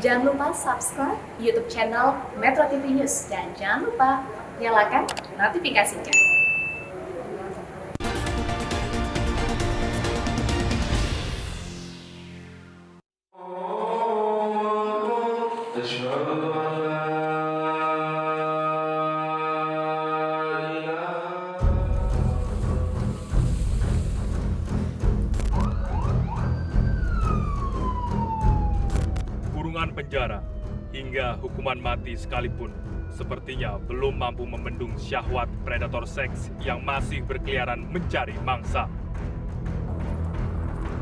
Jangan lupa subscribe YouTube channel Metro TV News dan jangan lupa nyalakan notifikasinya. Kurungan penjara hingga hukuman mati sekalipun sepertinya belum mampu membendung syahwat predator seks yang masih berkeliaran mencari mangsa.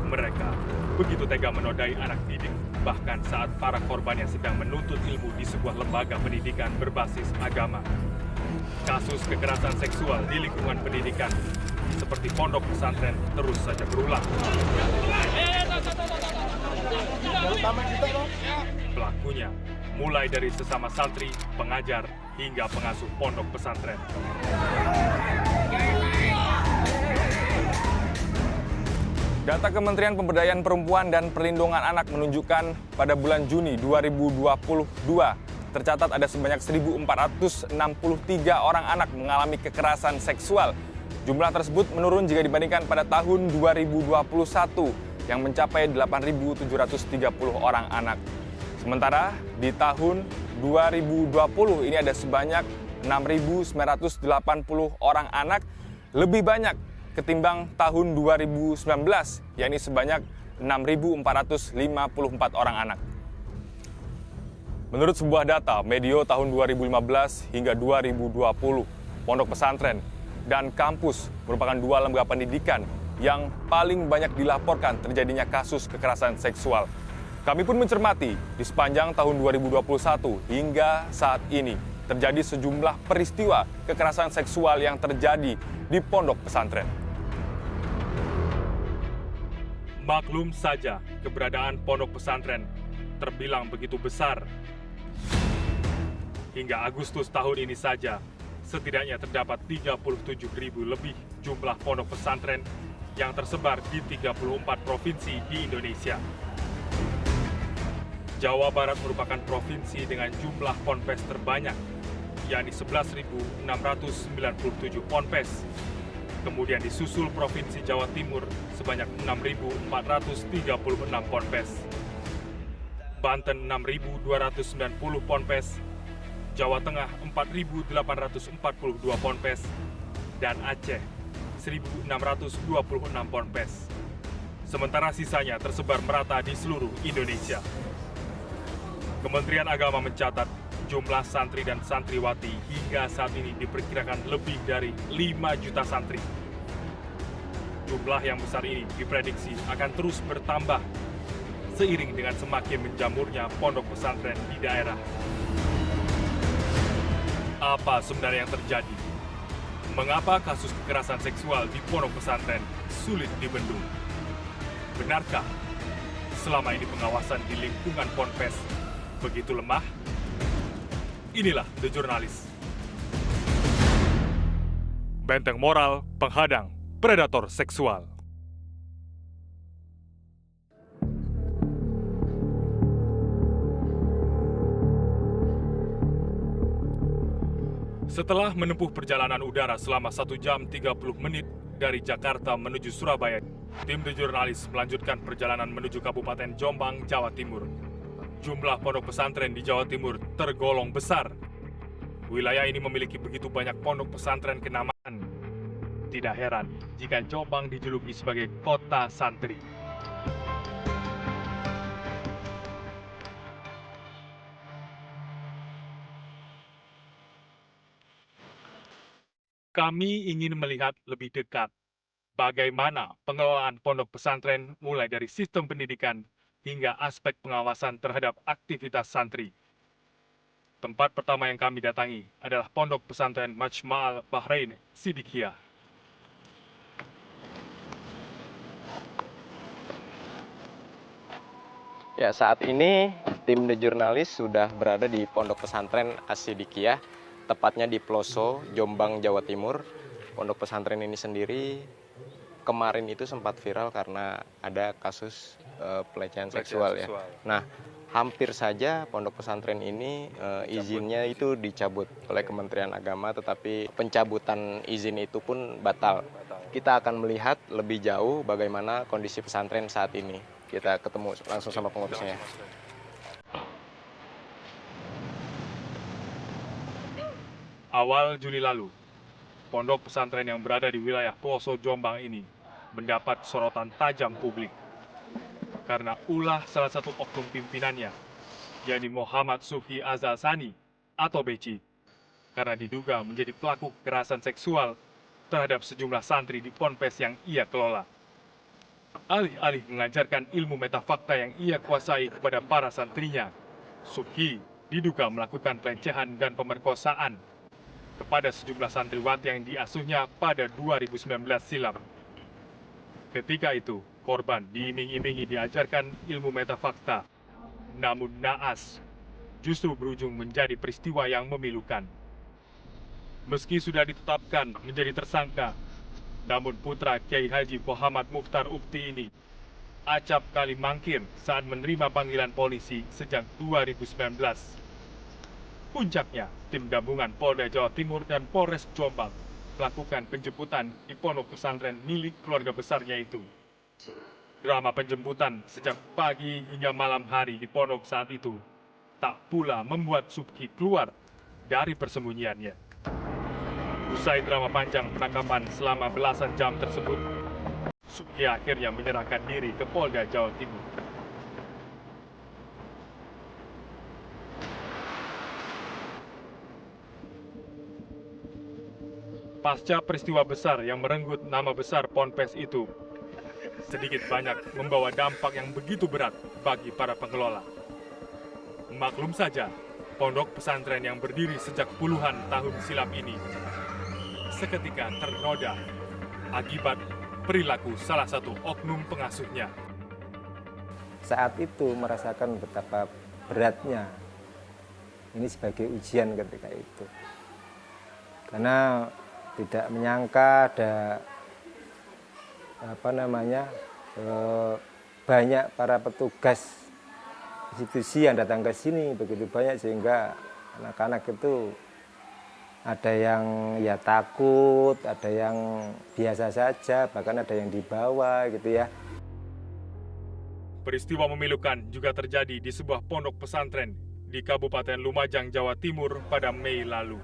Mereka begitu tega menodai anak didik, bahkan saat para korbannya sedang menuntut ilmu di sebuah lembaga pendidikan berbasis agama. Kasus kekerasan seksual di lingkungan pendidikan seperti pondok pesantren terus saja berulang. Pelakunya mulai dari sesama santri, pengajar, hingga pengasuh pondok pesantren. Data Kementerian Pemberdayaan Perempuan dan Perlindungan Anak menunjukkan pada bulan Juni 2022 tercatat ada sebanyak 1.463 orang anak mengalami kekerasan seksual. Jumlah tersebut menurun jika dibandingkan pada tahun 2021 yang mencapai 8.730 orang anak. Sementara di tahun 2020 ini ada sebanyak 6.980 orang anak, lebih banyak ketimbang tahun 2019, yakni sebanyak 6.454 orang anak. Menurut sebuah data medio tahun 2015 hingga 2020, pondok pesantren dan kampus merupakan dua lembaga pendidikan yang paling banyak dilaporkan terjadinya kasus kekerasan seksual. Kami pun mencermati di sepanjang tahun 2021 hingga saat ini terjadi sejumlah peristiwa kekerasan seksual yang terjadi di pondok pesantren. Maklum saja keberadaan pondok pesantren terbilang begitu besar. Hingga Agustus tahun ini saja, setidaknya terdapat 37.000 lebih jumlah pondok pesantren yang tersebar di 34 provinsi di Indonesia. Jawa Barat merupakan provinsi dengan jumlah ponpes terbanyak, yakni 11.697 ponpes. Kemudian disusul Provinsi Jawa Timur sebanyak 6.436 ponpes, Banten 6.290 ponpes, Jawa Tengah 4.842 ponpes, dan Aceh 1.626 ponpes. Sementara sisanya tersebar merata di seluruh Indonesia. Kementerian Agama mencatat jumlah santri dan santriwati hingga saat ini diperkirakan lebih dari 5 juta santri. Jumlah yang besar ini diprediksi akan terus bertambah seiring dengan semakin menjamurnya pondok pesantren di daerah. Apa sebenarnya yang terjadi? Mengapa kasus kekerasan seksual di pondok pesantren sulit dibendung? Benarkah selama ini pengawasan di lingkungan ponpes begitu lemah? Inilah The Journalist. Benteng moral penghadang predator seksual. Setelah menempuh perjalanan udara selama 1 jam 30 menit dari Jakarta menuju Surabaya, tim The Journalist melanjutkan perjalanan menuju Kabupaten Jombang, Jawa Timur. Jumlah pondok pesantren di Jawa Timur tergolong besar. Wilayah ini memiliki begitu banyak pondok pesantren kenamaan. Tidak heran jika Jombang dijuluki sebagai kota santri. Kami ingin melihat lebih dekat bagaimana pengelolaan pondok pesantren mulai dari sistem pendidikan hingga aspek pengawasan terhadap aktivitas santri. Tempat pertama yang kami datangi adalah Pondok Pesantren Majma'al Bahrain Sidikiyah. Ya, saat ini tim The Journalist sudah berada di Pondok Pesantren As-Sidikiyah, tepatnya di Ploso, Jombang, Jawa Timur. Pondok pesantren ini sendiri kemarin itu sempat viral karena ada kasus pelecehan seksual ya. Nah, hampir saja pondok pesantren ini izinnya itu dicabut oleh Kementerian Agama, tetapi pencabutan izin itu pun batal. Kita akan melihat lebih jauh bagaimana kondisi pesantren saat ini. Kita ketemu langsung sama pengurusnya. Awal Juli lalu, pondok pesantren yang berada di wilayah Ploso Jombang ini mendapat sorotan tajam publik karena ulah salah satu oknum pimpinannya, yakni Muhammad Subhi Azal Sani atau Beci, karena diduga menjadi pelaku kekerasan seksual terhadap sejumlah santri di ponpes yang ia kelola. Alih-alih mengajarkan ilmu metafakta yang ia kuasai kepada para santrinya, Subhi diduga melakukan pelecehan dan pemerkosaan kepada sejumlah santriwati yang diasuhnya pada 2019 silam. Ketika itu, korban diiming-imingi diajarkan ilmu metafakta, namun naas justru berujung menjadi peristiwa yang memilukan. Meski sudah ditetapkan menjadi tersangka, namun putra Kiai Haji Muhammad Mukhtar Ukti ini acap kali mangkir saat menerima panggilan polisi sejak 2019. Puncaknya, tim gabungan Polda Jawa Timur dan Polres Jombang melakukan penjemputan di pondok pesantren milik keluarga besarnya itu. Drama penjemputan sejak pagi hingga malam hari di pondok saat itu tak pula membuat Subhi keluar dari persembunyiannya. Usai drama panjang penangkapan selama belasan jam tersebut, Subhi akhirnya menyerahkan diri ke Polda Jawa Timur. Pasca peristiwa besar yang merenggut nama besar ponpes itu, sedikit banyak membawa dampak yang begitu berat bagi para pengelola. Maklum saja, pondok pesantren yang berdiri sejak puluhan tahun silam ini seketika ternoda akibat perilaku salah satu oknum pengasuhnya. Saat itu merasakan betapa beratnya ini sebagai ujian ketika itu. Karena tidak menyangka ada banyak para petugas institusi yang datang ke sini begitu banyak, sehingga anak-anak itu ada yang ya takut, ada yang biasa saja, bahkan ada yang dibawa gitu ya. Peristiwa memilukan juga terjadi di sebuah pondok pesantren di Kabupaten Lumajang, Jawa Timur pada Mei lalu.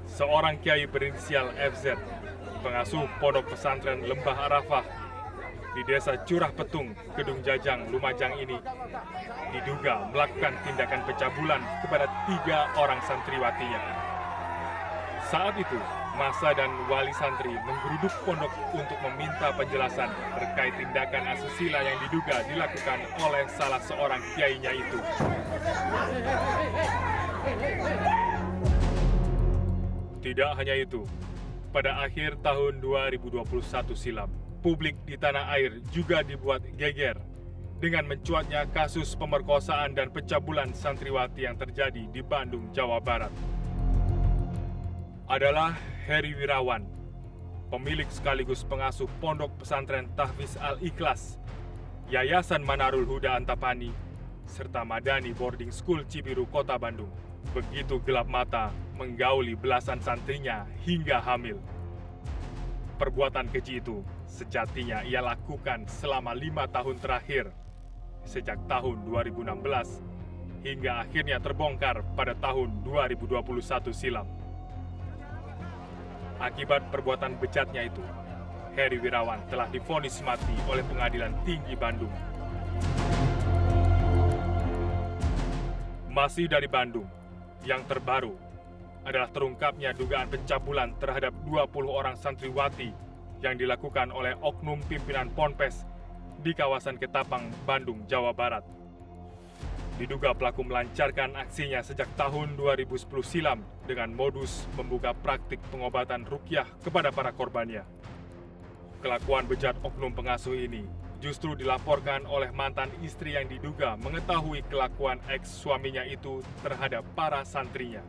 Seorang kiai berinisial FZ, pengasuh pondok pesantren Lembah Arafah di desa Curah Petung, Kedung Jajang, Lumajang ini diduga melakukan tindakan pencabulan kepada 3 orang santriwatinya. Saat itu, massa dan wali santri menggeruduk pondok untuk meminta penjelasan terkait tindakan asusila yang diduga dilakukan oleh salah seorang kiainya itu. Tidak hanya itu, pada akhir tahun 2021 silam, publik di tanah air juga dibuat geger dengan mencuatnya kasus pemerkosaan dan pencabulan santriwati yang terjadi di Bandung, Jawa Barat. Adalah Heri Wirawan, pemilik sekaligus pengasuh pondok pesantren Tahfiz Al-Ikhlas, Yayasan Manarul Huda Antapani, serta Madani Boarding School Cibiru, Kota Bandung. Begitu gelap mata menggauli belasan santrinya hingga hamil. Perbuatan keji itu sejatinya ia lakukan selama 5 tahun terakhir, sejak tahun 2016 hingga akhirnya terbongkar pada tahun 2021 silam. Akibat perbuatan bejatnya itu, Heri Wirawan telah divonis mati oleh Pengadilan Tinggi Bandung. Masih dari Bandung, yang terbaru adalah terungkapnya dugaan pencabulan terhadap 20 orang santriwati yang dilakukan oleh oknum pimpinan ponpes di kawasan Ketapang, Bandung, Jawa Barat. Diduga pelaku melancarkan aksinya sejak tahun 2010 silam dengan modus membuka praktik pengobatan ruqyah kepada para korbannya. Kelakuan bejat oknum pengasuh ini justru dilaporkan oleh mantan istri yang diduga mengetahui kelakuan ex-suaminya itu terhadap para santrinya.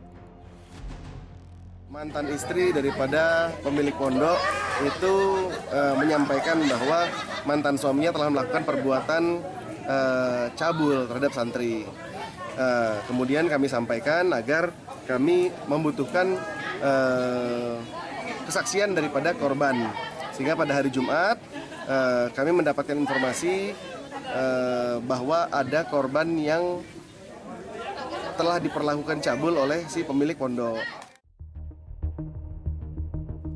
Mantan istri daripada pemilik pondok itu menyampaikan bahwa mantan suaminya telah melakukan perbuatan cabul terhadap santri. Kemudian kami sampaikan agar kami membutuhkan kesaksian daripada korban, sehingga pada hari Jumat kami mendapatkan informasi bahwa ada korban yang telah diperlakukan cabul oleh si pemilik pondok.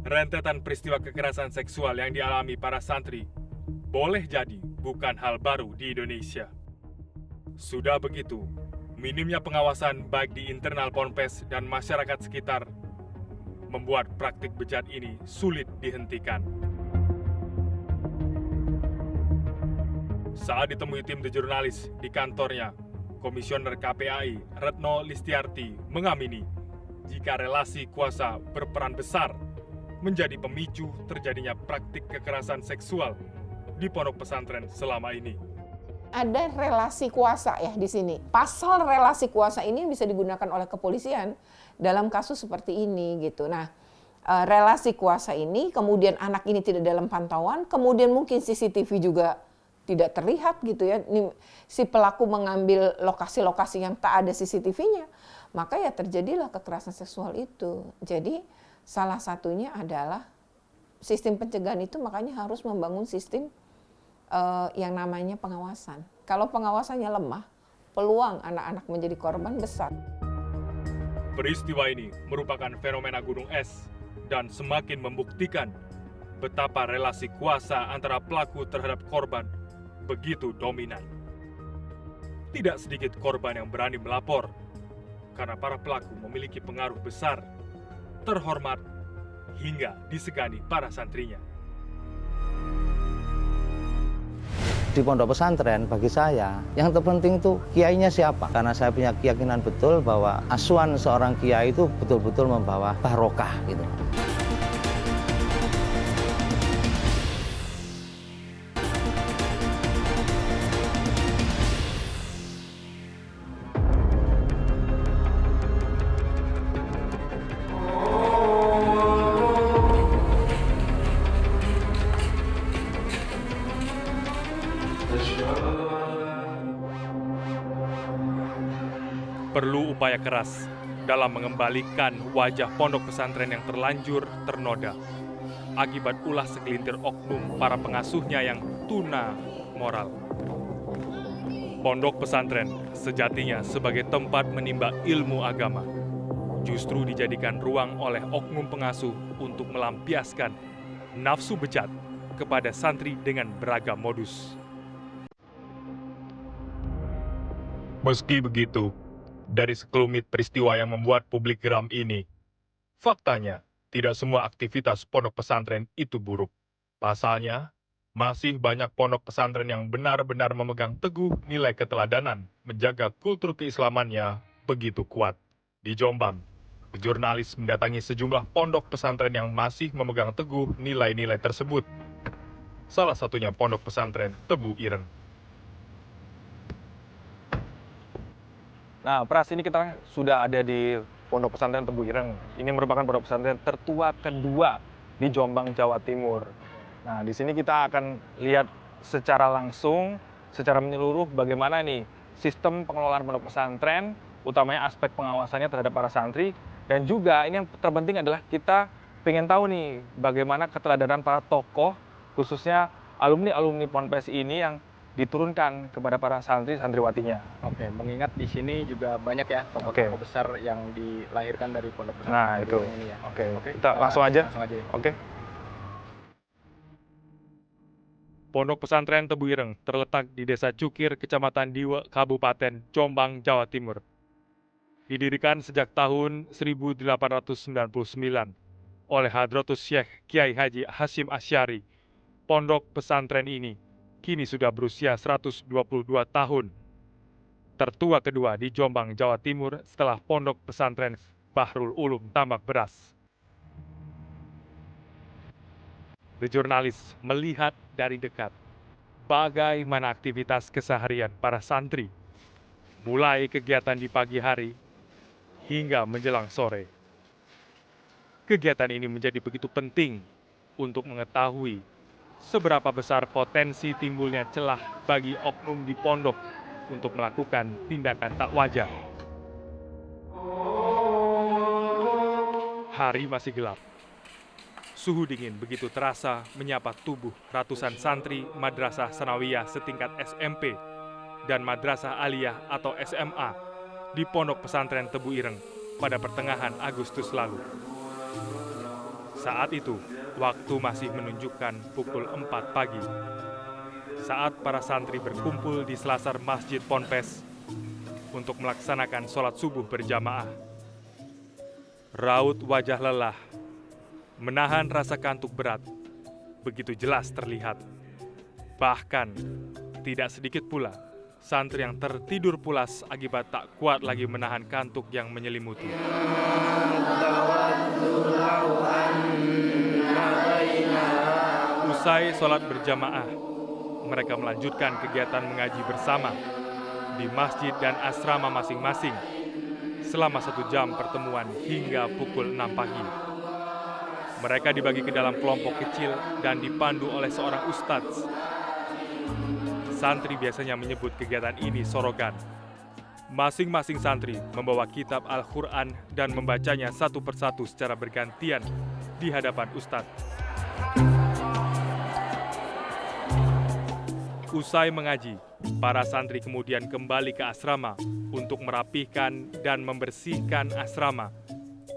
Rentetan peristiwa kekerasan seksual yang dialami para santri boleh jadi bukan hal baru di Indonesia. Sudah begitu, minimnya pengawasan baik di internal Ponpes dan masyarakat sekitar membuat praktik bejat ini sulit dihentikan. Saat ditemui tim The Jurnalis di kantornya, Komisioner KPAI Retno Listiarti mengamini jika relasi kuasa berperan besar menjadi pemicu terjadinya praktik kekerasan seksual di pondok pesantren selama ini. Ada relasi kuasa ya di sini. Pasal relasi kuasa ini bisa digunakan oleh kepolisian dalam kasus seperti ini gitu. Nah, relasi kuasa ini kemudian anak ini tidak dalam pantauan, kemudian mungkin CCTV juga tidak terlihat gitu ya. Si pelaku mengambil lokasi-lokasi yang tak ada CCTV-nya, maka ya terjadilah kekerasan seksual itu. Jadi salah satunya adalah sistem pencegahan itu, makanya harus membangun sistem yang namanya pengawasan. Kalau pengawasannya lemah, peluang anak-anak menjadi korban besar. Peristiwa ini merupakan fenomena gunung es dan semakin membuktikan betapa relasi kuasa antara pelaku terhadap korban begitu dominan. Tidak sedikit korban yang berani melapor karena para pelaku memiliki pengaruh besar, terhormat, hingga disegani para santrinya. Di pondok pesantren bagi saya yang terpenting itu kiainya siapa, karena saya punya keyakinan betul bahwa asuhan seorang kiai itu betul-betul membawa barokah gitu. Perlu upaya keras dalam mengembalikan wajah pondok pesantren yang terlanjur ternoda akibat ulah segelintir oknum para pengasuhnya yang tuna moral. Pondok pesantren sejatinya sebagai tempat menimba ilmu agama justru dijadikan ruang oleh oknum pengasuh untuk melampiaskan nafsu bejat kepada santri dengan beragam modus. Meski begitu, dari sekelumit peristiwa yang membuat publik geram ini, faktanya tidak semua aktivitas pondok pesantren itu buruk. Pasalnya, masih banyak pondok pesantren yang benar-benar memegang teguh nilai keteladanan, menjaga kultur keislamannya begitu kuat. Di Jombang, jurnalis mendatangi sejumlah pondok pesantren yang masih memegang teguh nilai-nilai tersebut. Salah satunya pondok pesantren Tebu Ireng. Nah, Pras, ini kita sudah ada di Pondok Pesantren Tebu Ireng. Ini merupakan pondok pesantren tertua kedua di Jombang, Jawa Timur. Nah, di sini kita akan lihat secara langsung, secara menyeluruh bagaimana nih sistem pengelolaan pondok pesantren, utamanya aspek pengawasannya terhadap para santri, dan juga ini yang terpenting adalah kita pengen tahu nih bagaimana keteladanan para tokoh, khususnya alumni-alumni Ponpes ini yang diturunkan kepada para santriwatinya. Oke, mengingat di sini juga banyak ya tokoh-tokoh besar yang dilahirkan dari pondok pesantren. Nah, itu. Ini ya. Oke, kita langsung aja. Oke. Pondok pesantren Tebu Ireng terletak di Desa Cukir, Kecamatan Diwe, Kabupaten Jombang, Jawa Timur. Didirikan sejak tahun 1899 oleh Hadratus Syekh Kiai Haji Hasyim Asy'ari. Pondok pesantren ini kini sudah berusia 122 tahun. Tertua kedua di Jombang, Jawa Timur setelah Pondok Pesantren Bahrul Ulum Tambak Beras. The Jurnalis melihat dari dekat bagaimana aktivitas keseharian para santri, mulai kegiatan di pagi hari hingga menjelang sore. Kegiatan ini menjadi begitu penting untuk mengetahui seberapa besar potensi timbulnya celah bagi oknum di pondok untuk melakukan tindakan tak wajar. Hari masih gelap. Suhu dingin begitu terasa menyapa tubuh ratusan santri Madrasah Sanawiyah setingkat SMP dan Madrasah Aliyah atau SMA di Pondok Pesantren Tebu Ireng pada pertengahan Agustus lalu. Saat itu, waktu masih menunjukkan pukul 4 pagi. Saat para santri berkumpul di selasar Masjid Ponpes untuk melaksanakan sholat subuh berjamaah. Raut wajah lelah, menahan rasa kantuk berat, begitu jelas terlihat. Bahkan, tidak sedikit pula santri yang tertidur pulas akibat tak kuat lagi menahan kantuk yang menyelimuti. Usai sholat berjamaah, mereka melanjutkan kegiatan mengaji bersama di masjid dan asrama masing-masing selama 1 jam pertemuan hingga pukul 6 pagi. Mereka dibagi ke dalam kelompok kecil dan dipandu oleh seorang ustadz. Santri biasanya menyebut kegiatan ini sorogan. Masing-masing santri membawa kitab Al-Quran dan membacanya satu persatu secara bergantian di hadapan ustadz. Usai mengaji, para santri kemudian kembali ke asrama untuk merapihkan dan membersihkan asrama,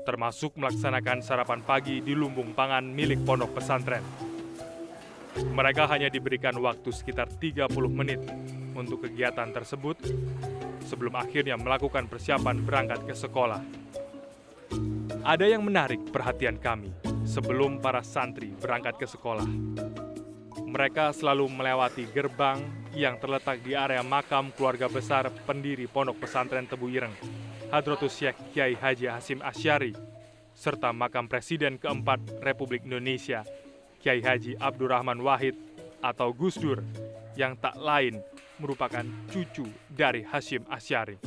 termasuk melaksanakan sarapan pagi di lumbung pangan milik pondok pesantren. Mereka hanya diberikan waktu sekitar 30 menit untuk kegiatan tersebut sebelum akhirnya melakukan persiapan berangkat ke sekolah. Ada yang menarik perhatian kami sebelum para santri berangkat ke sekolah. Mereka selalu melewati gerbang yang terletak di area makam keluarga besar pendiri Pondok Pesantren Tebu Ireng, Hadratus Syekh Kiai Haji Hasyim Asy'ari, serta makam Presiden keempat Republik Indonesia, Kiai Haji Abdurrahman Wahid atau Gus Dur, yang tak lain merupakan cucu dari Hasyim Asy'ari.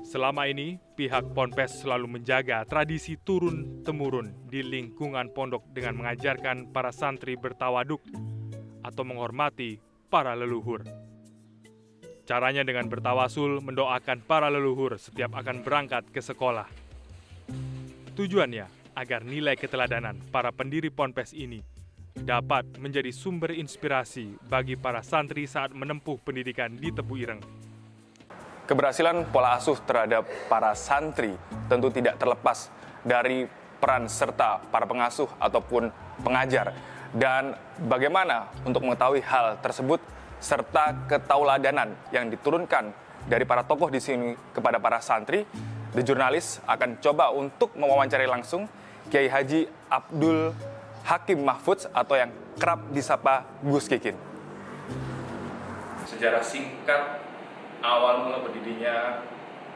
Selama ini, pihak Ponpes selalu menjaga tradisi turun-temurun di lingkungan pondok dengan mengajarkan para santri bertawaduk atau menghormati para leluhur. Caranya dengan bertawasul mendoakan para leluhur setiap akan berangkat ke sekolah. Tujuannya agar nilai keteladanan para pendiri Ponpes ini dapat menjadi sumber inspirasi bagi para santri saat menempuh pendidikan di Tebu Ireng. Keberhasilan pola asuh terhadap para santri tentu tidak terlepas dari peran serta para pengasuh ataupun pengajar. Dan bagaimana untuk mengetahui hal tersebut serta ketauladanan yang diturunkan dari para tokoh di sini kepada para santri, The Jurnalis akan coba untuk mewawancari langsung Kiai Haji Abdul Hakim Mahfudz atau yang kerap disapa Gus Kikin. Sejarah singkat awal mula berdirinya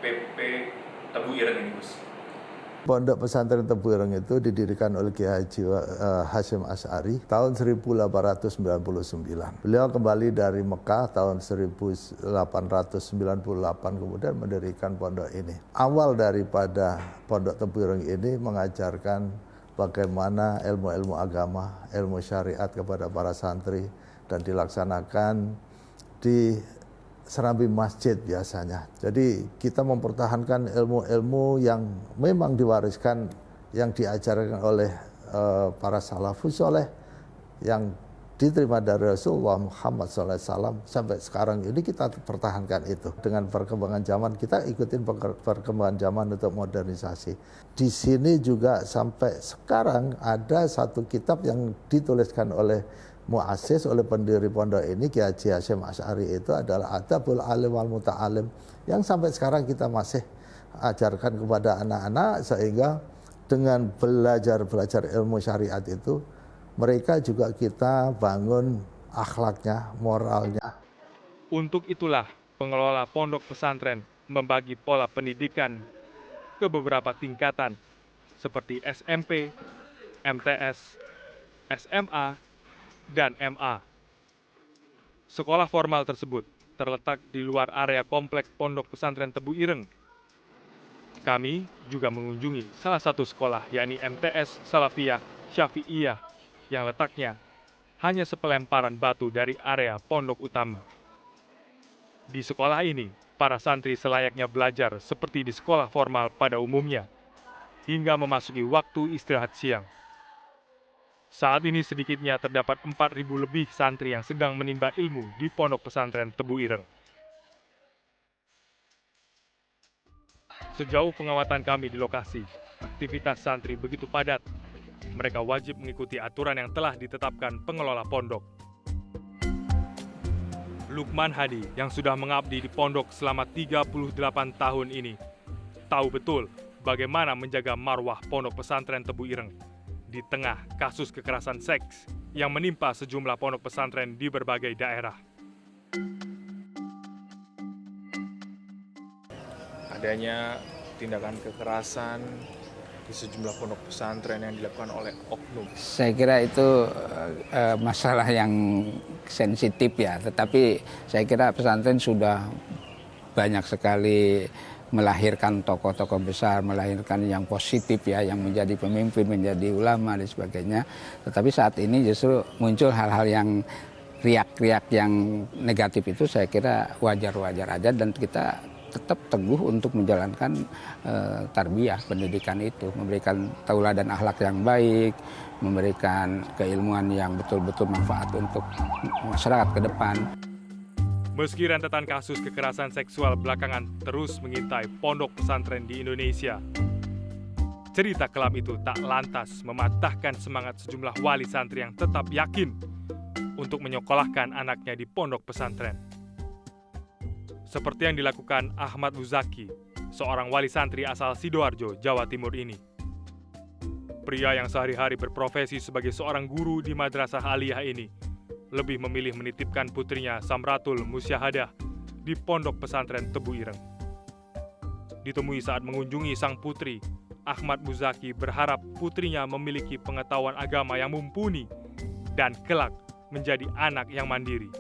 PP Tebu Ireng ini, Gus. Pondok Pesantren Tebu Ireng itu didirikan oleh Kiai Haji Hasyim Asy'ari tahun 1899. Beliau kembali dari Mekah tahun 1898 kemudian mendirikan pondok ini. Awal daripada Pondok Tebu Ireng ini mengajarkan bagaimana ilmu-ilmu agama, ilmu syariat kepada para santri dan dilaksanakan di serambi masjid biasanya. Jadi kita mempertahankan ilmu-ilmu yang memang diwariskan, yang diajarkan oleh para salafus soleh yang diterima dari Rasulullah Muhammad SAW sampai sekarang ini kita pertahankan itu. Dengan perkembangan zaman kita ikutin perkembangan zaman untuk modernisasi. Di sini juga sampai sekarang ada satu kitab yang dituliskan oleh muassis, oleh pendiri pondok ini Kiai Haji Hasyim Asy'ari, itu adalah Adabul Alim wal Muta'alim yang sampai sekarang kita masih ajarkan kepada anak-anak, sehingga dengan belajar ilmu syariat itu mereka juga kita bangun akhlaknya, moralnya. Untuk itulah pengelola pondok pesantren membagi pola pendidikan ke beberapa tingkatan seperti SMP, MTS, SMA, dan MA. Sekolah formal tersebut terletak di luar area komplek Pondok Pesantren Tebu Ireng. Kami juga mengunjungi salah satu sekolah, yakni MTS Salafiyah Syafi'iyah, yang letaknya hanya sepelemparan batu dari area pondok utama. Di sekolah ini, para santri selayaknya belajar seperti di sekolah formal pada umumnya, hingga memasuki waktu istirahat siang. Saat ini sedikitnya terdapat 4.000 lebih santri yang sedang menimba ilmu di Pondok Pesantren Tebu Ireng. Sejauh pengawatan kami di lokasi, aktivitas santri begitu padat. Mereka wajib mengikuti aturan yang telah ditetapkan pengelola pondok. Lukman Hadi yang sudah mengabdi di pondok selama 38 tahun ini, tahu betul bagaimana menjaga marwah Pondok Pesantren Tebu Ireng di tengah kasus kekerasan seks yang menimpa sejumlah pondok pesantren di berbagai daerah. Adanya tindakan kekerasan di sejumlah pondok pesantren yang dilakukan oleh oknum. Saya kira itu masalah yang sensitif ya, tetapi saya kira pesantren sudah banyak sekali melahirkan tokoh-tokoh besar, melahirkan yang positif ya, yang menjadi pemimpin, menjadi ulama dan sebagainya. Tetapi saat ini justru muncul hal-hal yang riak-riak yang negatif itu saya kira wajar-wajar aja, dan kita tetap teguh untuk menjalankan tarbiyah pendidikan itu, memberikan tauladan akhlak yang baik, memberikan keilmuan yang betul-betul manfaat untuk masyarakat ke depan. Meski rentetan kasus kekerasan seksual belakangan terus mengintai pondok pesantren di Indonesia, cerita kelam itu tak lantas mematahkan semangat sejumlah wali santri yang tetap yakin untuk menyekolahkan anaknya di pondok pesantren. Seperti yang dilakukan Ahmad Muzaki, seorang wali santri asal Sidoarjo, Jawa Timur ini. Pria yang sehari-hari berprofesi sebagai seorang guru di madrasah aliyah ini lebih memilih menitipkan putrinya Samratul Musyahadah di Pondok Pesantren Tebu Ireng. Ditemui saat mengunjungi sang putri, Ahmad Muzaki berharap putrinya memiliki pengetahuan agama yang mumpuni dan kelak menjadi anak yang mandiri.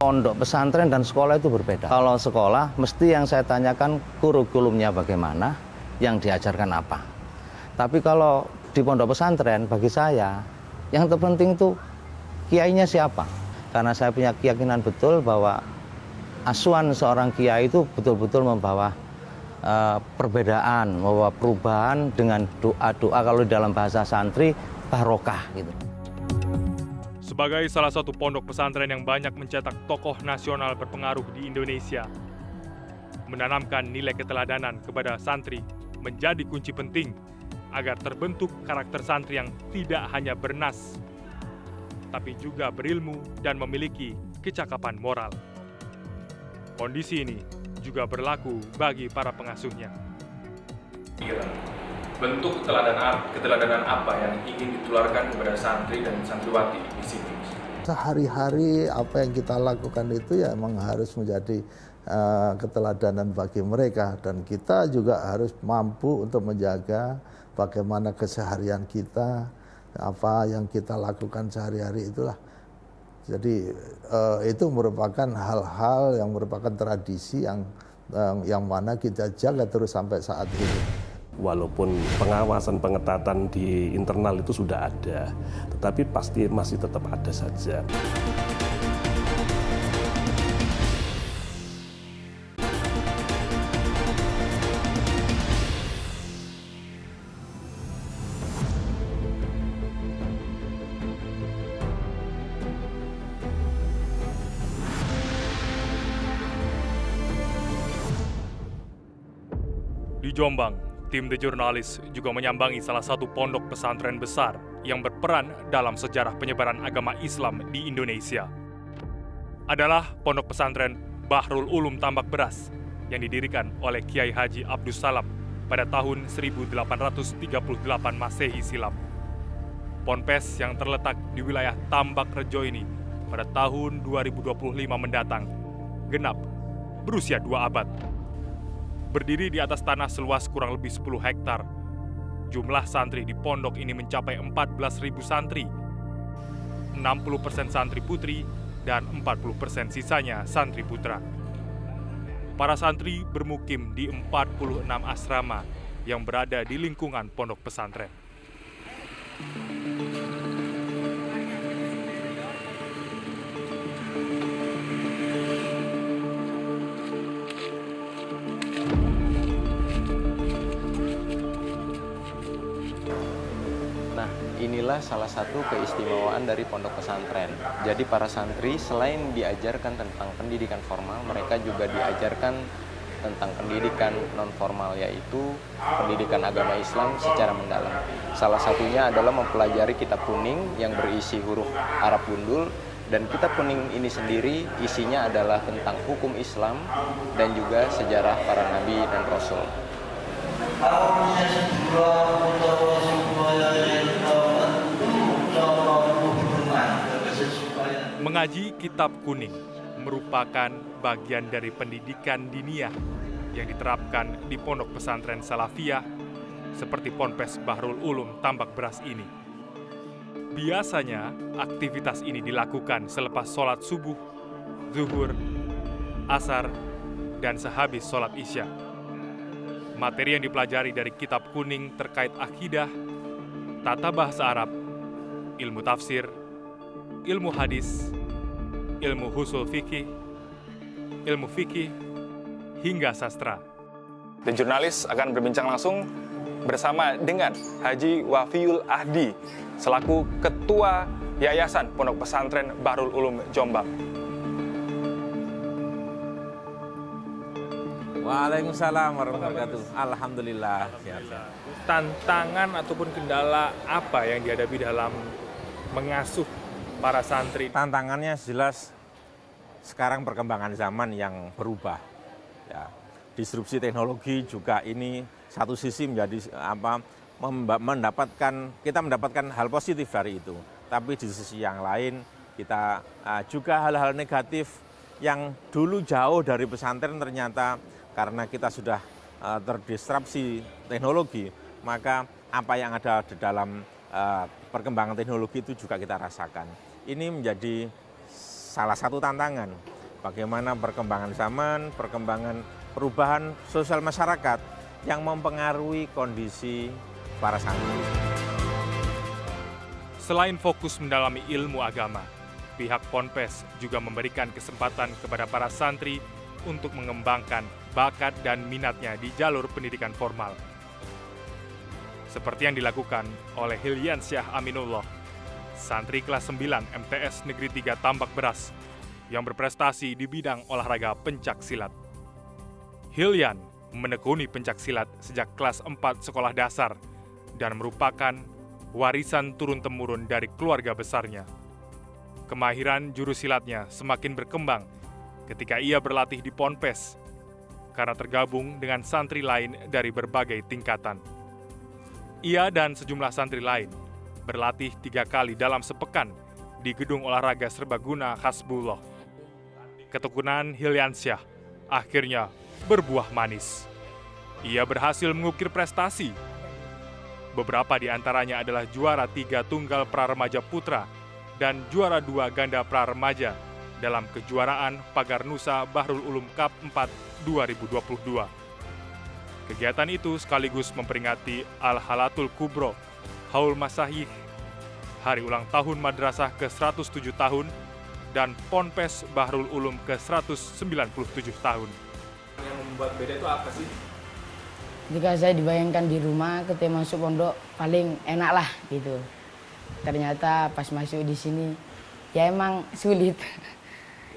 Pondok pesantren dan sekolah itu berbeda. Kalau sekolah, mesti yang saya tanyakan kurikulumnya bagaimana, yang diajarkan apa. Tapi kalau di pondok pesantren, bagi saya, yang terpenting itu kiainya siapa. Karena saya punya keyakinan betul bahwa asuhan seorang kiai itu betul-betul membawa perbedaan, membawa perubahan dengan doa-doa, kalau dalam bahasa santri, barokah gitu. Sebagai salah satu pondok pesantren yang banyak mencetak tokoh nasional berpengaruh di Indonesia, menanamkan nilai keteladanan kepada santri menjadi kunci penting agar terbentuk karakter santri yang tidak hanya bernas, tapi juga berilmu dan memiliki kecakapan moral. Kondisi ini juga berlaku bagi para pengasuhnya. Bentuk keteladanan apa yang ingin ditularkan kepada santri dan santriwati di sini? Sehari-hari apa yang kita lakukan itu ya memang harus menjadi keteladanan bagi mereka, dan kita juga harus mampu untuk menjaga bagaimana keseharian kita, apa yang kita lakukan sehari-hari itulah. Jadi itu merupakan hal-hal yang merupakan tradisi yang mana kita jaga terus sampai saat ini. Walaupun pengawasan pengetatan di internal itu sudah ada, tetapi pasti masih tetap ada saja. Di Jombang, tim The Journalist juga menyambangi salah satu pondok pesantren besar yang berperan dalam sejarah penyebaran agama Islam di Indonesia. Adalah Pondok Pesantren Bahrul Ulum Tambak Beras yang didirikan oleh Kiai Haji Abdus Salam pada tahun 1838 Masehi silam. Ponpes yang terletak di wilayah Tambak Rejo ini pada tahun 2025 mendatang genap berusia 2 abad. Berdiri di atas tanah seluas kurang lebih 10 hektar. Jumlah santri di pondok ini mencapai 14.000 santri. 60% santri putri dan 40% sisanya santri putra. Para santri bermukim di 46 asrama yang berada di lingkungan pondok pesantren. inilah salah satu keistimewaan dari pondok pesantren. Jadi para santri selain diajarkan tentang pendidikan formal, mereka juga diajarkan tentang pendidikan non-formal, yaitu pendidikan agama Islam secara mendalam. Salah satunya adalah mempelajari kitab kuning yang berisi huruf Arab gundul, dan kitab kuning ini sendiri isinya adalah tentang hukum Islam dan juga sejarah para nabi dan rasul. Mengaji kitab kuning merupakan bagian dari pendidikan diniyah yang diterapkan di pondok pesantren Salafiyah seperti Ponpes Bahrul Ulum Tambak Beras ini. Biasanya aktivitas ini dilakukan selepas sholat subuh, zuhur, asar, dan sehabis sholat isya. Materi yang dipelajari dari kitab kuning terkait akidah, tata bahasa Arab, ilmu tafsir, ilmu hadis, ilmu husul fikih, ilmu fikih, hingga sastra. The Jurnalis akan berbincang langsung bersama dengan Haji Wafiul Ahdi selaku Ketua Yayasan Pondok Pesantren Bahrul Ulum Jombang. Waalaikumsalam warahmatullahi wabarakatuh. Alhamdulillah sehat-sehat. Tantangan ataupun kendala apa yang dihadapi dalam mengasuh para santri? Tantangannya jelas sekarang perkembangan zaman yang berubah. Ya, disrupsi teknologi juga ini satu sisi menjadi kita mendapatkan hal positif dari itu. Tapi di sisi yang lain kita juga hal-hal negatif yang dulu jauh dari pesantren ternyata karena kita sudah terdisrupsi teknologi, maka apa yang ada di dalam perkembangan teknologi itu juga kita rasakan. Ini menjadi salah satu tantangan. Bagaimana perkembangan zaman, perkembangan perubahan sosial masyarakat yang mempengaruhi kondisi para santri. Selain fokus mendalami ilmu agama, pihak Ponpes juga memberikan kesempatan kepada para santri untuk mengembangkan bakat dan minatnya di jalur pendidikan formal. Seperti yang dilakukan oleh Hilyan Syah Aminullah, santri kelas 9 MTS Negeri 3 Tambak Beras, yang berprestasi di bidang olahraga pencaksilat. Hilyan menekuni pencaksilat sejak kelas 4 sekolah dasar dan merupakan warisan turun-temurun dari keluarga besarnya. Kemahiran jurus silatnya semakin berkembang ketika ia berlatih di Ponpes karena tergabung dengan santri lain dari berbagai tingkatan. Ia dan sejumlah santri lain berlatih 3 kali dalam sepekan di gedung olahraga serbaguna Hasbullah. Ketekunan Hilyansyah akhirnya berbuah manis. Ia berhasil mengukir prestasi. Beberapa di antaranya adalah juara 3 tunggal pra-remaja putra dan juara 2 ganda pra-remaja dalam kejuaraan Pagar Nusa Bahrul Ulum Cup 4 2022. Kegiatan itu sekaligus memperingati Al-Halatul Kubro, Haul Masahih, hari ulang tahun madrasah ke-107 tahun, dan Ponpes Bahrul Ulum ke-197 tahun. Yang membuat beda itu apa sih? Jika saya dibayangkan di rumah ketika masuk pondok paling enak lah gitu. Ternyata pas masuk di sini ya emang sulit.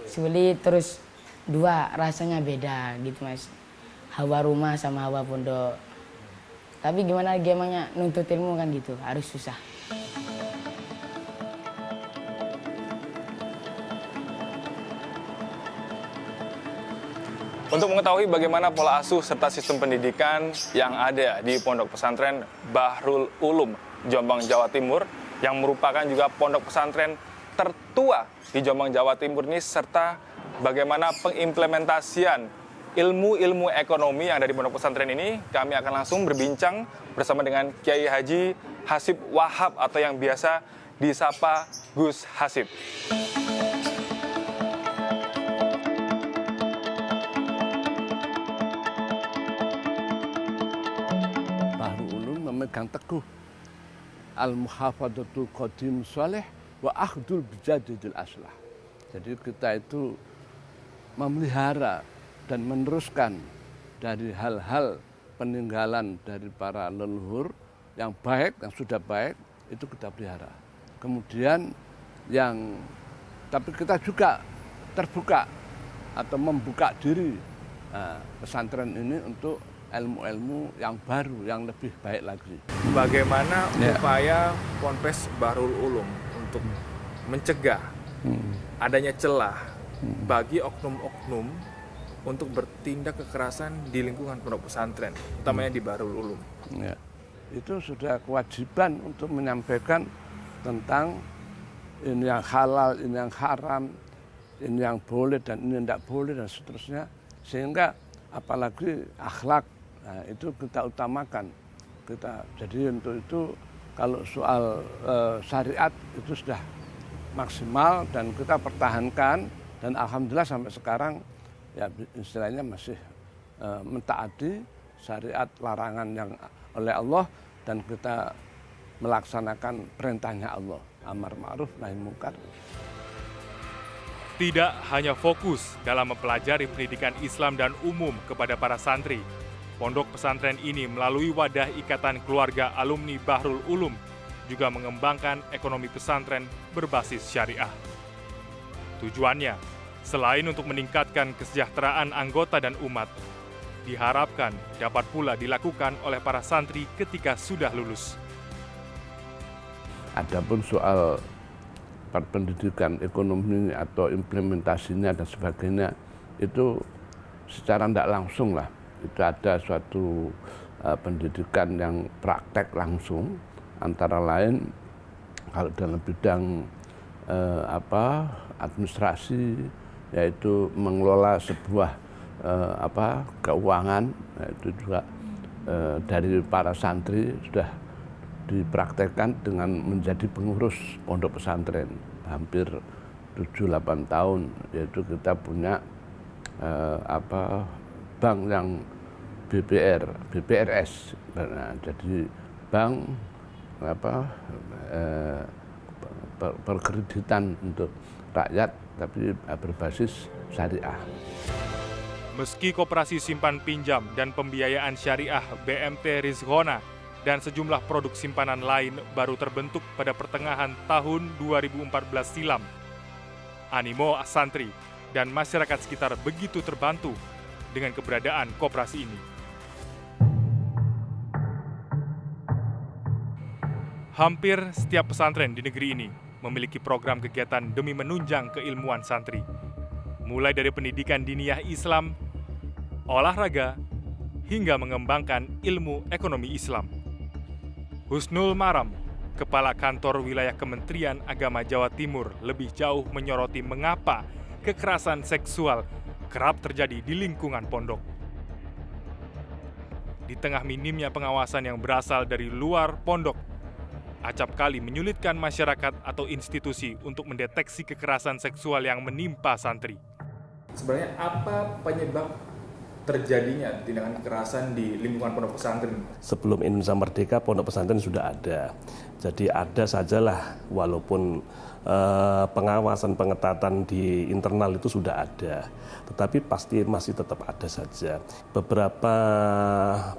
Sulit terus rasanya beda gitu Mas. Hawa rumah sama hawa pondok. Tapi gimana lagi emangnya nuntut ilmu kan gitu, harus susah. Untuk mengetahui bagaimana pola asuh serta sistem pendidikan yang ada di Pondok Pesantren Bahrul Ulum, Jombang, Jawa Timur, yang merupakan juga pondok pesantren tertua di Jombang, Jawa Timur ini, serta bagaimana pengimplementasian ilmu-ilmu ekonomi yang ada di pondok pesantren ini, kami akan langsung berbincang bersama dengan Kiai Haji Hasib Wahab atau yang biasa disapa Gus Hasib. Memegang teguh al-muhafadzatul qadim saleh wa akhdul bijadidil aslah. Jadi kita itu memelihara dan meneruskan dari hal-hal peninggalan dari para leluhur yang baik, yang sudah baik, itu kita pelihara. Kemudian tapi kita juga terbuka atau membuka diri pesantren ini untuk ilmu-ilmu yang baru, yang lebih baik lagi. Bagaimana upaya Ponpes Bahrul Ulum untuk mencegah adanya celah bagi oknum-oknum untuk bertindak kekerasan di lingkungan pondok pesantren, utamanya di Bahrul Ulum? Ya, itu sudah kewajiban untuk menyampaikan tentang ini yang halal, ini yang haram, ini yang boleh dan ini tidak boleh dan seterusnya, sehingga apalagi akhlak, nah, itu kita utamakan. Jadi untuk itu kalau soal syariat itu sudah maksimal dan kita pertahankan, dan alhamdulillah sampai sekarang ya istilahnya masih mentaati syariat larangan yang oleh Allah, dan kita melaksanakan perintahnya Allah, amar ma'ruf nahi munkar. Tidak hanya fokus dalam mempelajari pendidikan Islam dan umum kepada para santri, pondok pesantren ini melalui wadah Ikatan Keluarga Alumni Bahrul Ulum juga mengembangkan ekonomi pesantren berbasis syariah. Tujuannya, selain untuk meningkatkan kesejahteraan anggota dan umat, diharapkan dapat pula dilakukan oleh para santri ketika sudah lulus. Adapun soal pendidikan ekonomi atau implementasinya dan sebagainya, itu secara tidak langsung lah. Itu ada suatu pendidikan yang praktek langsung, antara lain kalau dalam bidang administrasi, yaitu mengelola sebuah keuangan, itu juga dari para santri sudah dipraktekkan dengan menjadi pengurus pondok pesantren hampir 7-8 tahun, yaitu kita punya bank yang BPRS, nah, jadi bank perkreditan untuk rakyat tapi berbasis syariah. Meski Koperasi Simpan Pinjam dan Pembiayaan Syariah BMT Rizghona dan sejumlah produk simpanan lain baru terbentuk pada pertengahan tahun 2014 silam, animo santri dan masyarakat sekitar begitu terbantu dengan keberadaan koperasi ini. Hampir setiap pesantren di negeri ini memiliki program kegiatan demi menunjang keilmuan santri, mulai dari pendidikan diniyah Islam, olahraga, hingga mengembangkan ilmu ekonomi Islam. Husnul Maram, Kepala Kantor Wilayah Kementerian Agama Jawa Timur, lebih jauh menyoroti mengapa kekerasan seksual kerap terjadi di lingkungan pondok. Di tengah minimnya pengawasan yang berasal dari luar pondok, acap kali menyulitkan masyarakat atau institusi untuk mendeteksi kekerasan seksual yang menimpa santri. Sebenarnya apa penyebab terjadinya tindakan kekerasan di lingkungan pondok pesantren? Sebelum Indonesia merdeka, pondok pesantren sudah ada. Jadi ada sajalah, walaupun pengawasan pengetatan di internal itu sudah ada, tetapi pasti masih tetap ada saja. Beberapa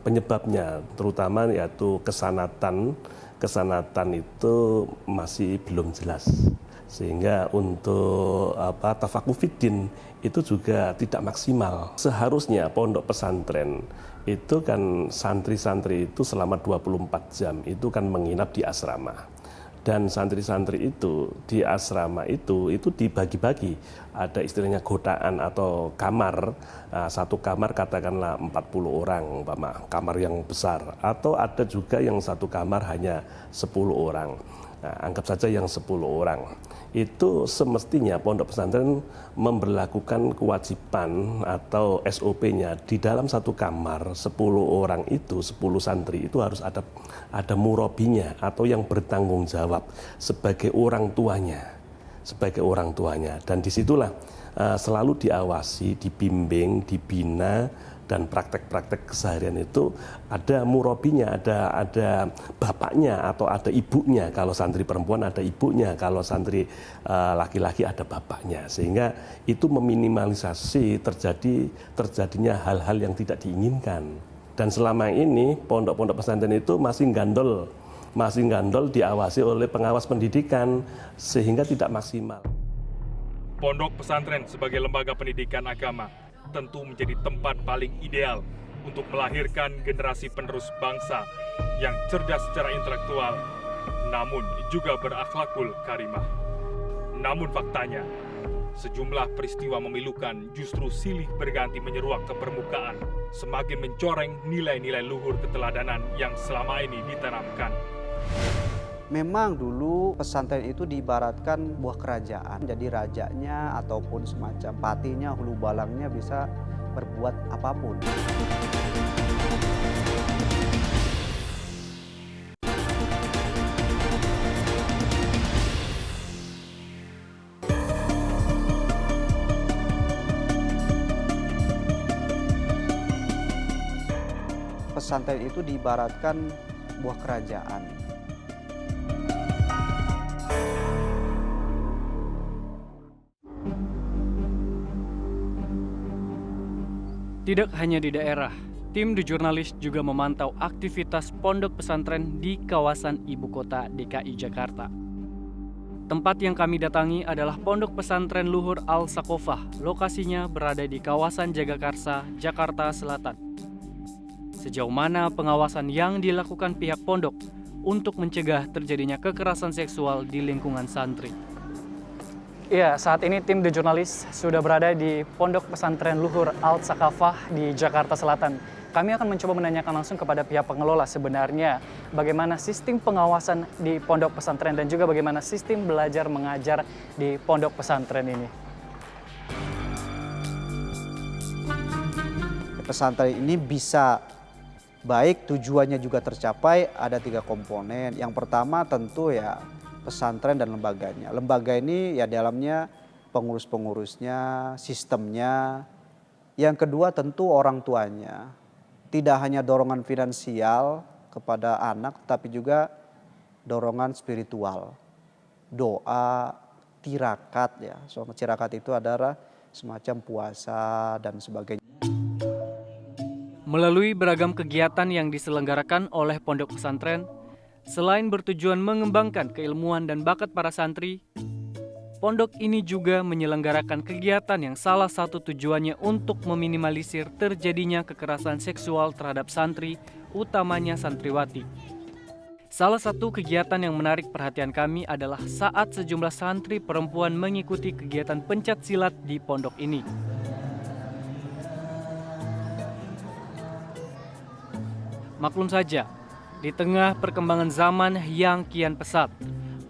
penyebabnya, terutama yaitu kesanatan itu masih belum jelas. Sehingga untuk tafakufiddin itu juga tidak maksimal. Seharusnya pondok pesantren itu kan santri-santri itu selama 24 jam itu kan menginap di asrama. Dan santri-santri itu di asrama itu dibagi-bagi. Ada istilahnya gotaan atau kamar, satu kamar katakanlah 40 orang, kamar yang besar. Atau ada juga yang satu kamar hanya 10 orang. Nah, anggap saja yang 10 orang. Itu semestinya pondok pesantren memberlakukan kewajiban atau SOP-nya di dalam satu kamar 10 orang itu, 10 santri itu harus ada murabinya atau yang bertanggung jawab sebagai orang tuanya. Dan disitulah selalu diawasi, dibimbing, dibina, dan praktek-praktek keseharian itu ada murabinya, ada bapaknya atau ada ibunya. Kalau santri perempuan ada ibunya, kalau santri laki-laki ada bapaknya. Sehingga itu meminimalisasi terjadinya hal-hal yang tidak diinginkan. Dan selama ini pondok-pondok pesantren itu masih gandol masih gandol diawasi oleh pengawas pendidikan sehingga tidak maksimal. Pondok pesantren sebagai lembaga pendidikan agama tentu menjadi tempat paling ideal untuk melahirkan generasi penerus bangsa yang cerdas secara intelektual, namun juga berakhlakul karimah. Namun faktanya, sejumlah peristiwa memilukan justru silih berganti menyeruak ke permukaan, semakin mencoreng nilai-nilai luhur keteladanan yang selama ini ditanamkan. Memang dulu pesantren itu diibaratkan buah kerajaan, jadi rajanya ataupun semacam patinya, hulu balangnya bisa berbuat apapun. Pesantren itu diibaratkan buah kerajaan. Tidak hanya di daerah, tim The Jurnalis juga memantau aktivitas pondok pesantren di kawasan ibu kota DKI Jakarta. Tempat yang kami datangi adalah Pondok Pesantren Luhur Al-Sakofah. Lokasinya berada di kawasan Jagakarsa, Jakarta Selatan. Sejauh mana pengawasan yang dilakukan pihak pondok untuk mencegah terjadinya kekerasan seksual di lingkungan santri? Iya, saat ini tim The Jurnalis sudah berada di Pondok Pesantren Luhur Al-Sakofah di Jakarta Selatan. Kami akan mencoba menanyakan langsung kepada pihak pengelola sebenarnya bagaimana sistem pengawasan di pondok pesantren dan juga bagaimana sistem belajar mengajar di pondok pesantren ini. Pesantren ini bisa baik, tujuannya juga tercapai, ada 3 komponen. Yang pertama tentu ya pesantren dan lembaganya. Lembaga ini ya dalamnya pengurus-pengurusnya, sistemnya. Yang kedua tentu orang tuanya. Tidak hanya dorongan finansial kepada anak, tapi juga dorongan spiritual. Doa, tirakat ya. So, tirakat itu adalah semacam puasa dan sebagainya. Melalui beragam kegiatan yang diselenggarakan oleh pondok pesantren, selain bertujuan mengembangkan keilmuan dan bakat para santri, pondok ini juga menyelenggarakan kegiatan yang salah satu tujuannya untuk meminimalisir terjadinya kekerasan seksual terhadap santri, utamanya santriwati. Salah satu kegiatan yang menarik perhatian kami adalah saat sejumlah santri perempuan mengikuti kegiatan pencak silat di pondok ini. Maklum saja, di tengah perkembangan zaman yang kian pesat,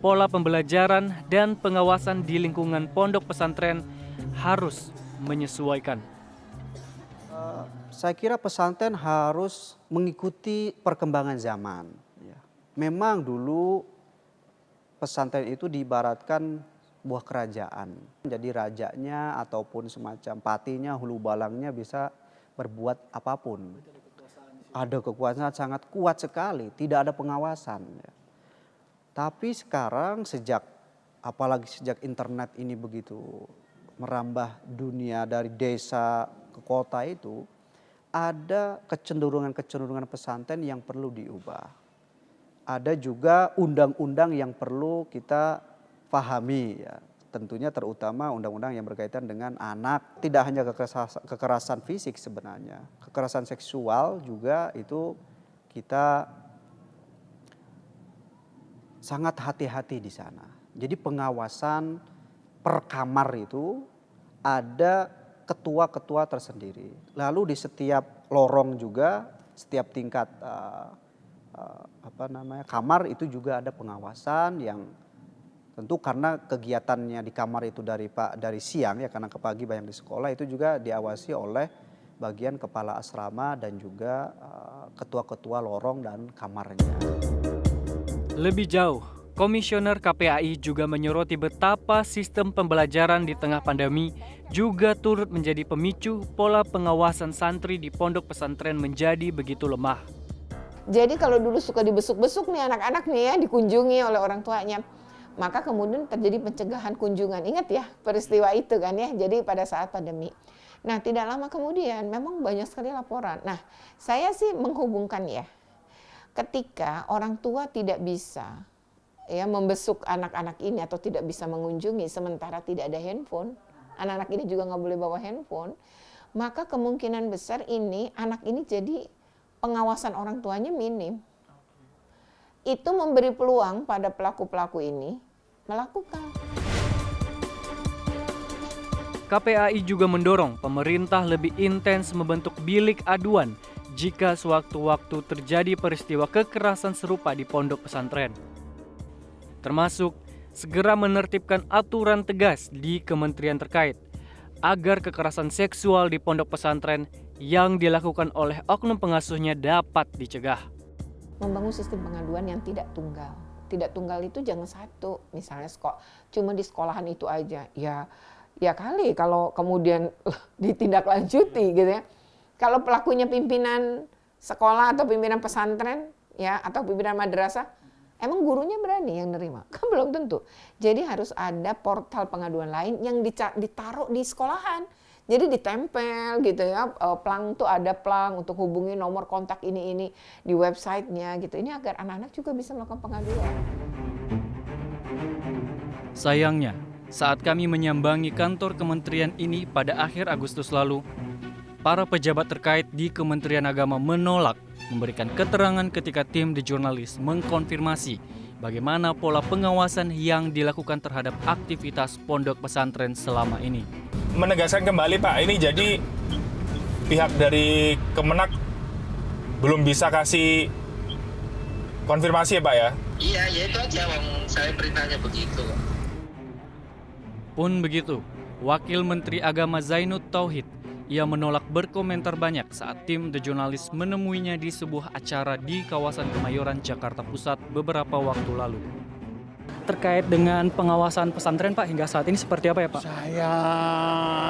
pola pembelajaran dan pengawasan di lingkungan pondok pesantren harus menyesuaikan. Saya kira pesantren harus mengikuti perkembangan zaman. Memang dulu pesantren itu diibaratkan buah kerajaan. Jadi rajanya ataupun semacam patinya, hulu balangnya bisa berbuat apapun. Ada kekuasaan sangat kuat sekali, tidak ada pengawasan. Tapi sekarang apalagi sejak internet ini begitu merambah dunia dari desa ke kota itu, ada kecenderungan pesantren yang perlu diubah. Ada juga undang-undang yang perlu kita pahami ya. Tentunya terutama undang-undang yang berkaitan dengan anak. Tidak hanya kekerasan fisik sebenarnya. Kekerasan seksual juga itu kita sangat hati-hati di sana. Jadi pengawasan per kamar itu ada ketua-ketua tersendiri. Lalu di setiap lorong juga, setiap tingkat kamar itu juga ada pengawasan yang tentu karena kegiatannya di kamar itu dari siang ya, karena ke pagi banyak di sekolah, itu juga diawasi oleh bagian kepala asrama dan juga ketua-ketua lorong dan kamarnya. Lebih jauh, Komisioner KPAI juga menyoroti betapa sistem pembelajaran di tengah pandemi juga turut menjadi pemicu pola pengawasan santri di pondok pesantren menjadi begitu lemah. Jadi kalau dulu suka dibesuk-besuk nih anak-anak nih ya, dikunjungi oleh orang tuanya, maka kemudian terjadi pencegahan kunjungan. Ingat ya peristiwa itu kan ya, jadi pada saat pandemi. Nah tidak lama kemudian memang banyak sekali laporan. Nah saya sih menghubungkan ya, ketika orang tua tidak bisa ya membesuk anak-anak ini atau tidak bisa mengunjungi sementara tidak ada handphone, anak-anak ini juga nggak boleh bawa handphone, maka kemungkinan besar ini anak ini jadi pengawasan orang tuanya minim. Itu memberi peluang pada pelaku-pelaku ini melakukan. KPAI juga mendorong pemerintah lebih intens membentuk bilik aduan jika sewaktu-waktu terjadi peristiwa kekerasan serupa di pondok pesantren. Termasuk segera menertibkan aturan tegas di kementerian terkait agar kekerasan seksual di pondok pesantren yang dilakukan oleh oknum pengasuhnya dapat dicegah. Membangun sistem pengaduan yang tidak tunggal. Tidak tunggal itu jangan satu, misalnya cuma di sekolahan itu aja. Ya kali kalau kemudian ditindaklanjuti gitu ya. Kalau pelakunya pimpinan sekolah atau pimpinan pesantren ya atau pimpinan madrasah, emang gurunya berani yang nerima? Kan belum tentu. Jadi harus ada portal pengaduan lain yang ditaruh di sekolahan. Jadi ditempel gitu ya, plang tuh ada plang untuk hubungi nomor kontak ini di websitenya gitu. Ini agar anak-anak juga bisa melakukan pengaduan. Sayangnya, saat kami menyambangi kantor kementerian ini pada akhir Agustus lalu, para pejabat terkait di Kementerian Agama menolak memberikan keterangan ketika tim The Journalist mengkonfirmasi bagaimana pola pengawasan yang dilakukan terhadap aktivitas pondok pesantren selama ini. Menegaskan kembali Pak, ini jadi pihak dari Kemenak belum bisa kasih konfirmasi ya Pak ya? Iya, ya itu aja, saya perintahnya begitu. Pun begitu, Wakil Menteri Agama Zainud Tauhid, ia menolak berkomentar banyak saat tim The Journalist menemuinya di sebuah acara di kawasan Kemayoran, Jakarta Pusat beberapa waktu lalu. Terkait dengan pengawasan pesantren Pak, hingga saat ini seperti apa ya Pak? Saya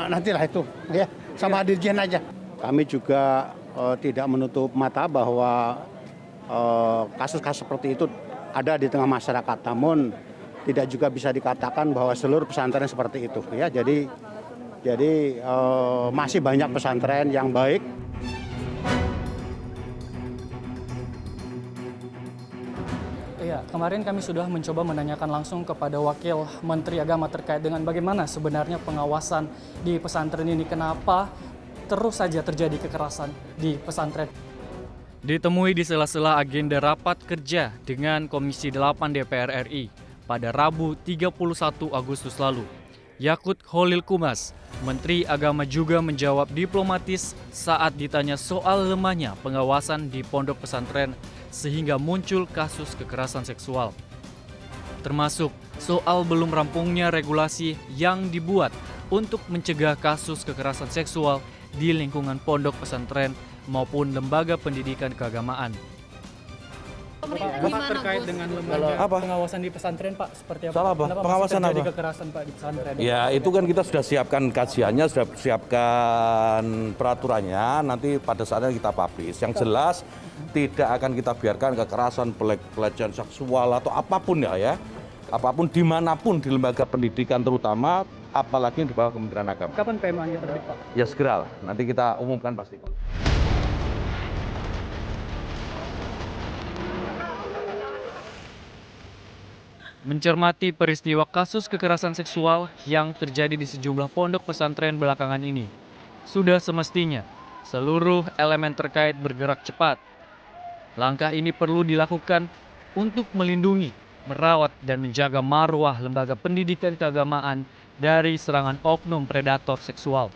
nantilah itu ya, sama dirjen aja. Kami juga tidak menutup mata bahwa kasus-kasus seperti itu ada di tengah masyarakat, namun tidak juga bisa dikatakan bahwa seluruh pesantren seperti itu ya. Jadi masih banyak pesantren yang baik. Iya, kemarin kami sudah mencoba menanyakan langsung kepada Wakil Menteri Agama terkait dengan bagaimana sebenarnya pengawasan di pesantren ini. Kenapa terus saja terjadi kekerasan di pesantren? Ditemui di sela-sela agenda rapat kerja dengan Komisi 8 DPR RI pada Rabu 31 Agustus lalu, Yakut Kholil Kumas, Menteri Agama juga menjawab diplomatis saat ditanya soal lemahnya pengawasan di pondok pesantren sehingga muncul kasus kekerasan seksual. Termasuk soal belum rampungnya regulasi yang dibuat untuk mencegah kasus kekerasan seksual di lingkungan pondok pesantren maupun lembaga pendidikan keagamaan. Bapak terkait dengan lembaga pengawasan di pesantren Pak, seperti apa? Salah Pak, pengawasan apa? Kekerasan Pak di pesantren. Ya itu kan kita sudah siapkan kajiannya, sudah siapkan peraturannya, nanti pada saatnya kita publish. Yang jelas tidak akan kita biarkan kekerasan, pelecehan seksual atau apapun ya, apapun dimanapun di lembaga pendidikan terutama, apalagi di bawah Kementerian Agama. Kapan PMA-nya terbit Pak? Ya segera, nanti kita umumkan pasti Pak. Mencermati peristiwa kasus kekerasan seksual yang terjadi di sejumlah pondok pesantren belakangan ini, sudah semestinya seluruh elemen terkait bergerak cepat. Langkah ini perlu dilakukan untuk melindungi, merawat, dan menjaga marwah lembaga pendidikan keagamaan dari serangan oknum predator seksual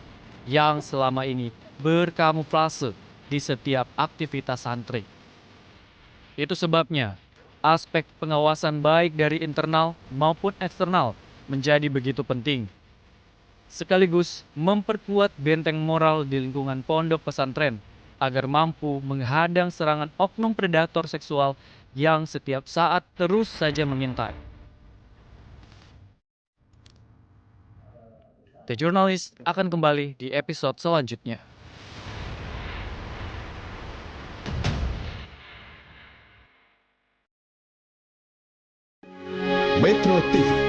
yang selama ini berkamuflase di setiap aktivitas santri. Itu sebabnya aspek pengawasan baik dari internal maupun eksternal menjadi begitu penting. Sekaligus memperkuat benteng moral di lingkungan pondok pesantren agar mampu menghadang serangan oknum predator seksual yang setiap saat terus saja mengintai. The Journalist akan kembali di episode selanjutnya. Metro TV